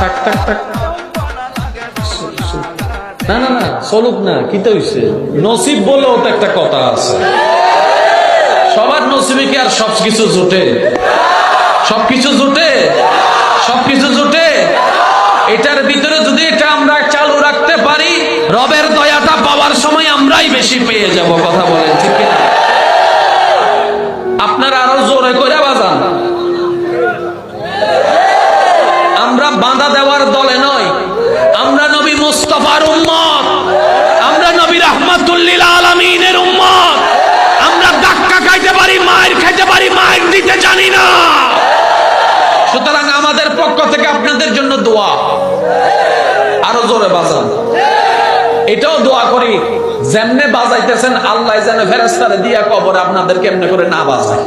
থাক থাক থাক। না না না, চলুক না, কি তো হইছে, নসিব বলেও তো একটা কথা আছে। সবার নসিবে কি আর সবকিছু জুটে? সবকিছু জুটে? সবকিছু জুটে? এটার ভিতরে যদি এটা আমরা চালু রাখতে পারি, রবের দয়াটা পাওয়ার সময় আমরাই বেশি পেয়ে যাব। কথা বলেন ঠিক কিনা? আপনারা আরো জোরে করে বাজান। আমরা বাঁধা দেওয়ার দলে নয়, আমরা নবী মুস্তাফার উম্মত, আমরা নবী রাহমাতুল লিল আলামিনের উম্মত। আমরা ধাক্কা খাইতে পারি, মায়ের খাইতে পারি, মায়ের দিতে জানি না। সুতরাং আমাদের পক্ষ থেকে আপনাদের জন্য দোয়া, আরো জোরে বাজান। এটাও দোয়া করি, যেমনে বাজাইতেছেন আল্লাহ যেন ফেরেশতারে দিয়া কবরে আপনাদের কেমনে করে না বাজায়।